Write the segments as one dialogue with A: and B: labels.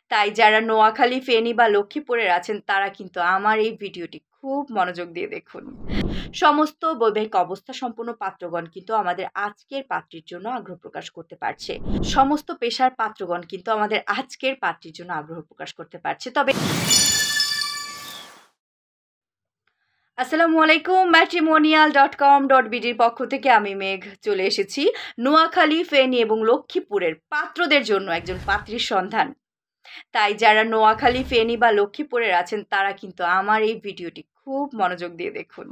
A: তাই যারা নোয়াখালী, ফেনী বা লক্ষ্মীপুরের আছেন তারা কিন্তু আমার এই ভিডিওটি খুব মনোযোগ দিয়ে দেখুন। সমস্ত বৈবাহিক অবস্থা সম্পন্ন পাত্রগণ কিন্তু আমাদের আজকের পাত্রীর জন্য আগ্রহ প্রকাশ করতে পারছে। সমস্ত পেশার পাত্রগণ কিন্তু আমাদের আজকের পাত্রীর জন্য আগ্রহ প্রকাশ করতে পারছে। তবে আসসালামু আলাইকুম, matrimonial.com.bd পক্ষ থেকে আমি মেঘ চলে এসেছি নোয়াখালী, ফেনী এবং লক্ষ্মীপুরের পাত্রদের জন্য একজন পাত্রীর সন্ধান। তাই যারা নোয়াখালী, ফেনী বা লক্ষ্মীপুরের আছেন তারা কিন্তু আমার এই ভিডিওটি খুব মনোযোগ দিয়ে দেখুন।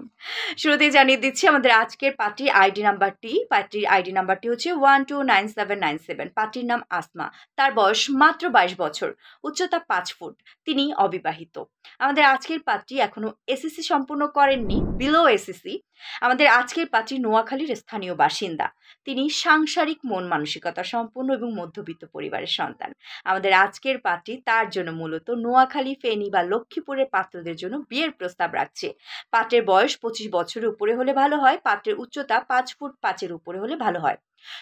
A: শুরুতেই জানিয়ে দিচ্ছি আমাদের আজকের পাত্রীর আইডি নাম্বারটি হচ্ছে 129797। পাত্রীর নাম আসমা। তার বয়স মাত্র 22 বছর, উচ্চতা 5 ফুট। তিনি অবিবাহিত। আমাদের আজকের পাত্রী এখনো এসএসসি সম্পূর্ণ করেননি, বিলো এসএসসি। আমাদের আজকের পাত্রী নোয়াখালীর স্থানীয় বাসিন্দা। তিনি সাংসারিক মন মানসিকতা সম্পন্ন এবং মধ্যবিত্ত পরিবারের সন্তান। আমাদের আজকের পাত্রী তার জন্য মূলত নোয়াখালী, ফেনী বা লক্ষ্মীপুরের পাত্রদের জন্য বিয়ের প্রস্তাব রাখছে। পাত্রের বয়স 25 বছরের উপরে হলে ভালো হয়। পাত্রের উচ্চতা 5 ফুট 5 উপরে হলে ভালো হয়।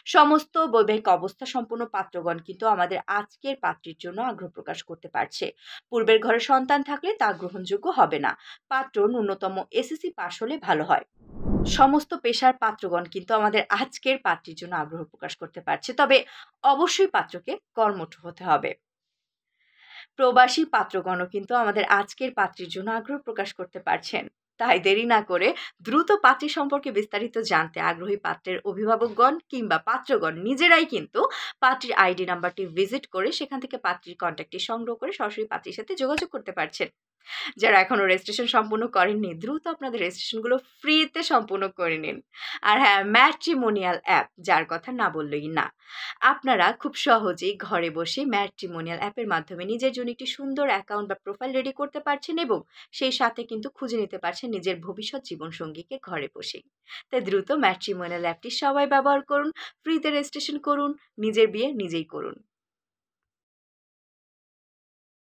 A: সমস্ত বৈবাহিক অবস্থা সম্পন্ন পাত্রগণ কিন্তু আমাদের আজকের পাত্রীর জন্য আগ্রহ প্রকাশ করতে পারছে। পূর্বের ঘরে সন্তান থাকলে তা গ্রহণযোগ্য হবে না। পাত্র ন্যূনতম এসএসসি পাশ হলে ভালো হয়। সমস্ত পেশার পাত্রগণ কিন্তু আমাদের আজকের পাত্রীর জন্য আগ্রহ প্রকাশ করতে পারছে। তবে অবশ্যই পাত্রকে কর্মঠ হতে হবে। প্রবাসী পাত্রগণও কিন্তু আমাদের আজকের পাত্রীর জন্য আগ্রহ প্রকাশ করতে পারছেন। তাই দেরি না করে দ্রুত পাত্রী সম্পর্কে বিস্তারিত জানতে আগ্রহী পাত্রের অভিভাবকগণ কিংবা পাত্রগণ নিজেরাই কিন্তু পাত্রীর আইডি নাম্বারটি ভিজিট করে সেখান থেকে পাত্রীর কন্ট্যাক্টটি সংগ্রহ করে সরাসরি পাত্রীর সাথে যোগাযোগ করতে পারছেন। যারা এখনো রেজিস্ট্রেশন সম্পূর্ণ করেননি দ্রুত আপনাদের রেজিস্ট্রেশনগুলো ফ্রিতে সম্পূর্ণ করে নিন। আর হ্যাঁ, ম্যাট্রিমোনিয়াল অ্যাপ যার কথা না বললেই না। আপনারা খুব সহজেই ঘরে বসে ম্যাট্রিমোনিয়াল অ্যাপের মাধ্যমে নিজের জন্য একটি সুন্দর অ্যাকাউন্ট বা প্রোফাইল রেডি করতে পারছেন এবং সেই সাথে কিন্তু খুঁজে নিতে পারছেন নিজের ভবিষ্যৎ জীবনসঙ্গীকে ঘরে বসেই। তাই দ্রুত ম্যাট্রিমোনিয়াল অ্যাপটি সবাই ব্যবহার করুন, ফ্রিতে রেজিস্ট্রেশন করুন, নিজের বিয়ে নিজেই করুন।